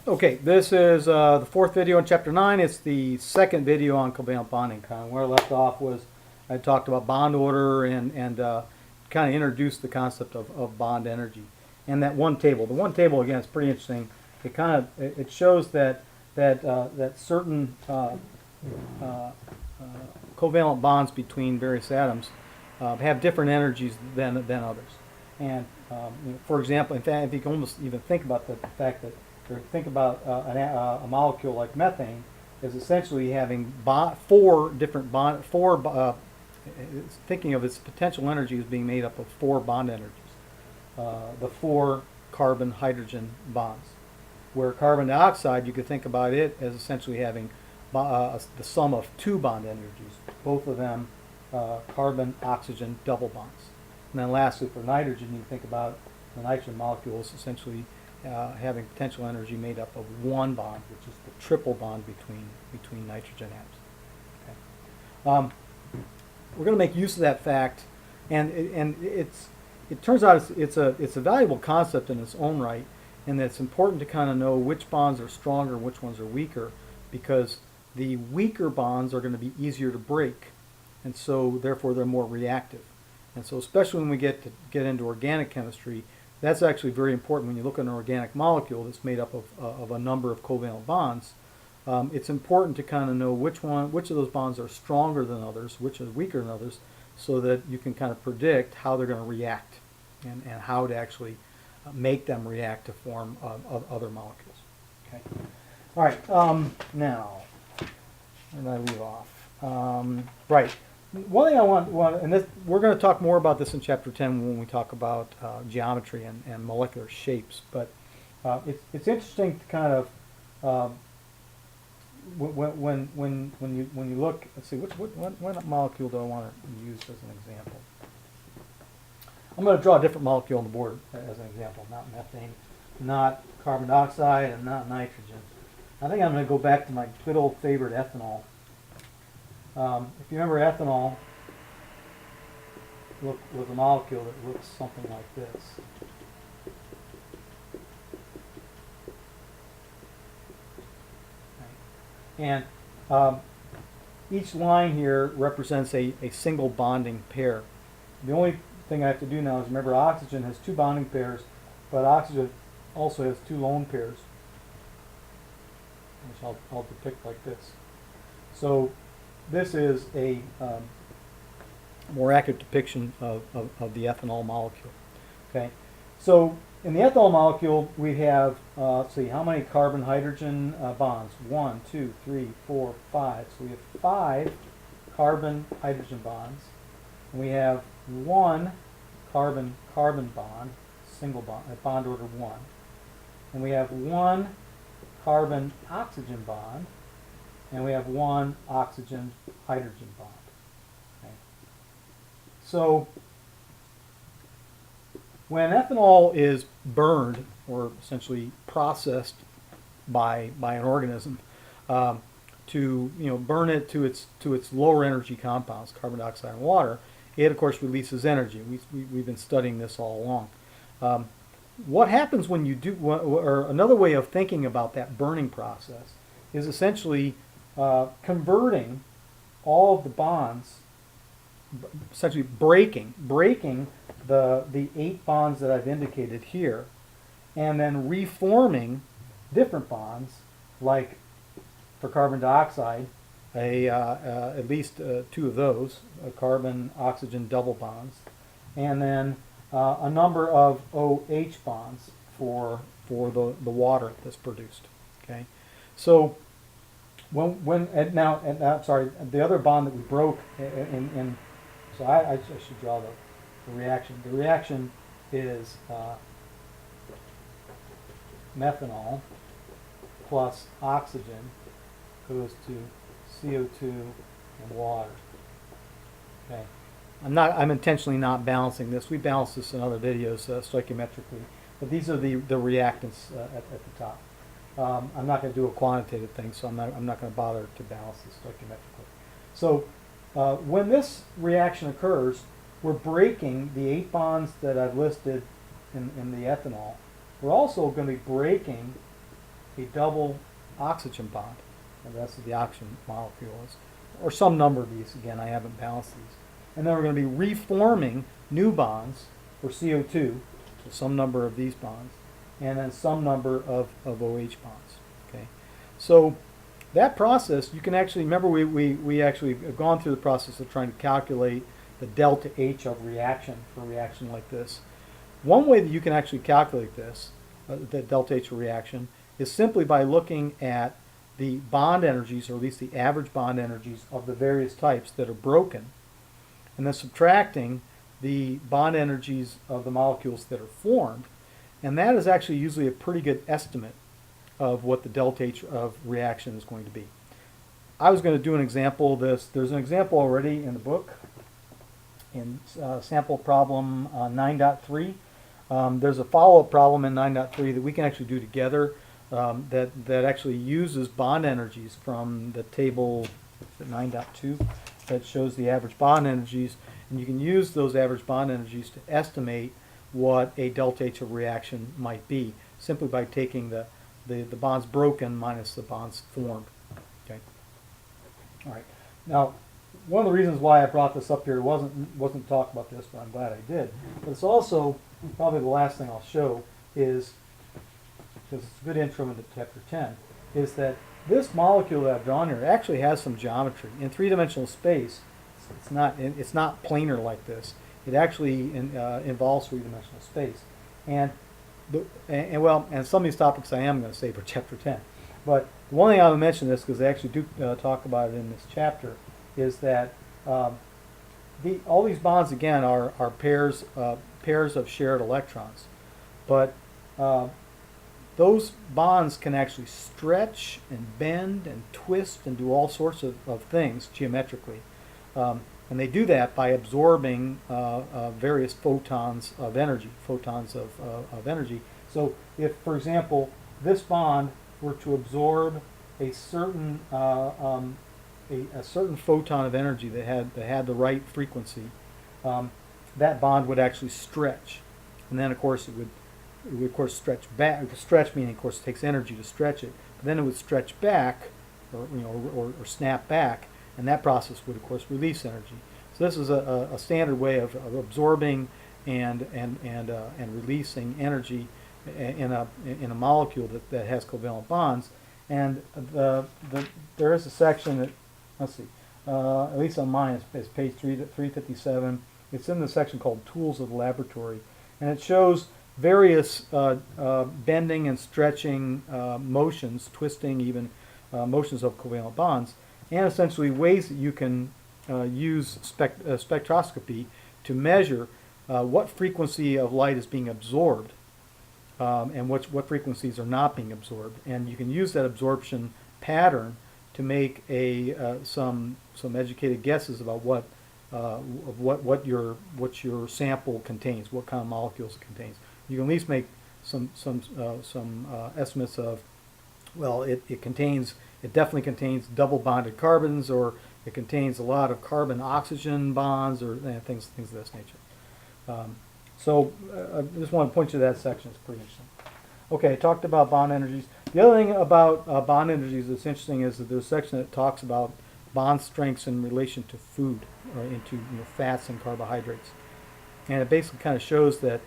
Okay, this is the fourth video in chapter 9. It's the second video on covalent bonding. Kind of where I left off was I talked about bond order and kind of introduced the concept of bond energy. And that one table. The one table, again, is pretty interesting. It shows that certain covalent bonds between various atoms have different energies than others. And for example, in fact, if you can almost even think about the fact that, or think about a molecule like methane is essentially having four different thinking of its potential energy as being made up of four bond energies. The four carbon-hydrogen bonds. Where carbon dioxide, you could think about it as essentially having the sum of two bond energies, both of them carbon-oxygen double bonds. And then lastly, for nitrogen, you think about the nitrogen molecules essentially having potential energy made up of one bond, which is the triple bond between nitrogen atoms. Okay. We're going to make use of that fact, and it turns out it's a valuable concept in its own right, and that it's important to kind of know which bonds are stronger and which ones are weaker, because the weaker bonds are going to be easier to break, and so therefore they're more reactive. And so especially when we get into organic chemistry, that's actually very important. When you look at an organic molecule that's made up of a number of covalent bonds, it's important to kind of know which of those bonds are stronger than others, which are weaker than others, so that you can kind of predict how they're going to react and how to actually make them react to form other molecules. Okay. All right. Now, where did I leave off? Right. One thing I want, and this, we're going to talk more about this in chapter 10 when we talk about geometry and molecular shapes. But it's interesting to kind of when you look. Let's see, what molecule do I want to use as an example? I'm going to draw a different molecule on the board as an example, not methane, not carbon dioxide, and not nitrogen. I think I'm going to go back to my good old favorite ethanol. If you remember, ethanol was a molecule that looks something like this. And each line here represents a single bonding pair. The only thing I have to do now is remember oxygen has two bonding pairs, but oxygen also has two lone pairs, which I'll depict like this. So this is a more accurate depiction of the ethanol molecule. Okay, so in the ethanol molecule we have, let's see, how many carbon-hydrogen bonds? 1, 2, 3, 4, 5. So we have 5 carbon-hydrogen bonds. And we have 1 carbon-carbon bond, single bond, bond order 1. And we have 1 carbon-oxygen bond. And we have 1 oxygen-hydrogen bond. Okay. So when ethanol is burned, or essentially processed by an organism, to burn it to its lower energy compounds, carbon dioxide and water, it of course releases energy. We've been studying this all along. What happens when you do, or another way of thinking about that burning process, is essentially converting all of the bonds, essentially breaking the 8 bonds that I've indicated here, and then reforming different bonds, like for carbon dioxide, at least 2 of those, carbon-oxygen double bonds, and then a number of OH bonds for the water that's produced. Okay, so sorry, the other bond that we broke so I should draw the reaction. The reaction is methanol plus oxygen goes to CO2 and water. Okay, I'm intentionally not balancing this. We balance this in other videos stoichiometrically, but these are the reactants at the top. I'm not going to do a quantitative thing, so I'm not going to bother to balance this stoichiometrically. So when this reaction occurs, we're breaking the 8 bonds that I've listed in the ethanol. We're also going to be breaking a double oxygen bond, and that's the oxygen molecule is, or some number of these. Again, I haven't balanced these. And then we're going to be reforming new bonds for CO2, so some number of these bonds, and then some number of OH bonds. Okay, so that process, you can actually, remember we actually have gone through the process of trying to calculate the delta H of reaction for a reaction like this. One way that you can actually calculate this, the delta H of reaction, is simply by looking at the bond energies, or at least the average bond energies of the various types that are broken, and then subtracting the bond energies of the molecules that are formed, and that is actually usually a pretty good estimate of what the delta H of reaction is going to be. I was going to do an example of this. There's an example already in the book, in sample problem 9.3. There's a follow-up problem in 9.3 that we can actually do together that actually uses bond energies from the table 9.2 that shows the average bond energies, and you can use those average bond energies to estimate what a delta H of reaction might be, simply by taking the bonds broken minus the bonds formed. Okay. All right. Now, one of the reasons why I brought this up here wasn't to talk about this, but I'm glad I did. But it's also probably the last thing I'll show is, because it's a good intro into chapter 10, is that this molecule that I've drawn here actually has some geometry in three-dimensional space. It's not planar like this. It actually involves three-dimensional space, and some of these topics I am going to save for chapter 10. But the one thing I will mention this, because they actually do talk about it in this chapter, is that all these bonds again are pairs of shared electrons, but those bonds can actually stretch and bend and twist and do all sorts of things geometrically. And they do that by absorbing various photons of energy. So if, for example, this bond were to absorb a certain certain photon of energy that had the right frequency, that bond would actually stretch, and then of course it would of course stretch back. Stretch meaning, of course, it takes energy to stretch it, but then it would stretch back, or snap back, and that process would of course release energy. So this is a standard way of absorbing and releasing energy in a molecule that has covalent bonds. And there is a section that, let's see, at least on mine it's page 357. It's in the section called Tools of the Laboratory, and it shows various bending and stretching motions, twisting even motions of covalent bonds, and essentially ways that you can use spectroscopy to measure what frequency of light is being absorbed and what frequencies are not being absorbed. And you can use that absorption pattern to make some educated guesses about what your sample contains, what kind of molecules it contains. You can at least make some estimates of, well, it definitely contains double bonded carbons, or it contains a lot of carbon-oxygen bonds, or things of this nature. So I just want to point you to that section. It's pretty interesting. Okay, I talked about bond energies. The other thing about bond energies that's interesting is that there's a section that talks about bond strengths in relation to food, or into fats and carbohydrates. And it basically kind of shows that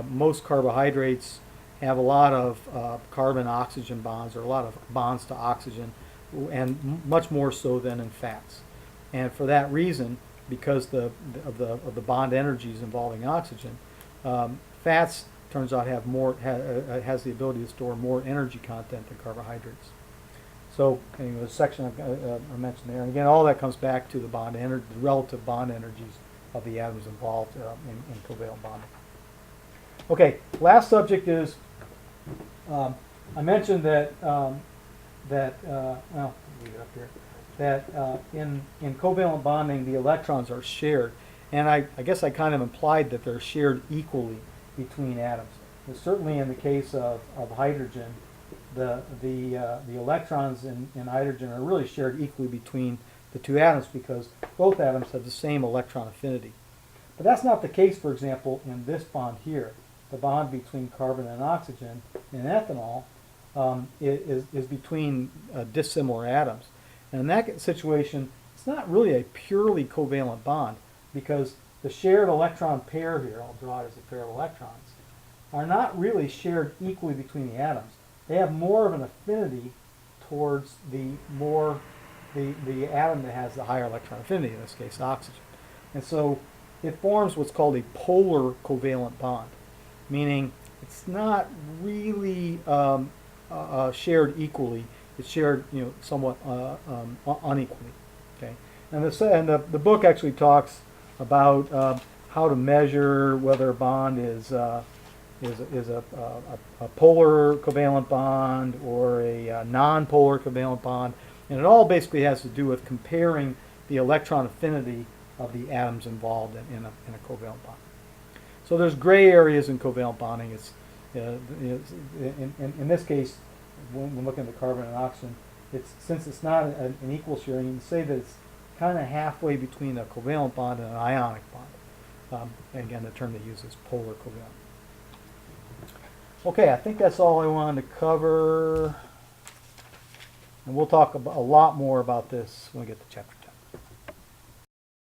most carbohydrates have a lot of carbon-oxygen bonds, or a lot of bonds to oxygen, and much more so than in fats. And for that reason, because of the bond energies involving oxygen, fats turns out has the ability to store more energy content than carbohydrates. So anyway, the section I mentioned there, and again, all that comes back to the relative bond energies of the atoms involved in covalent bonding. Okay, last subject is, I mentioned that well, leave it up here, that in covalent bonding the electrons are shared, and I guess I kind of implied that they're shared equally between atoms. And certainly in the case of hydrogen, the electrons in hydrogen are really shared equally between the two atoms, because both atoms have the same electron affinity. But that's not the case, for example, in this bond here, the bond between carbon and oxygen in ethanol. is between dissimilar atoms. And in that situation, it's not really a purely covalent bond because the shared electron pair here, I'll draw it as a pair of electrons, are not really shared equally between the atoms. They have more of an affinity towards the atom that has the higher electron affinity, in this case oxygen. And so it forms what's called a polar covalent bond, meaning it's not really shared equally. It's shared, somewhat unequally. Okay, and the book actually talks about how to measure whether a bond is a polar covalent bond or a non-polar covalent bond, and it all basically has to do with comparing the electron affinity of the atoms involved in a covalent bond. So there's gray areas in covalent bonding. It's in this case, when looking at the carbon and oxygen, since it's not an equal sharing, you can say that it's kind of halfway between a covalent bond and an ionic bond. And again, the term they use is polar covalent. Okay, I think that's all I wanted to cover, and we'll talk a lot more about this when we get to chapter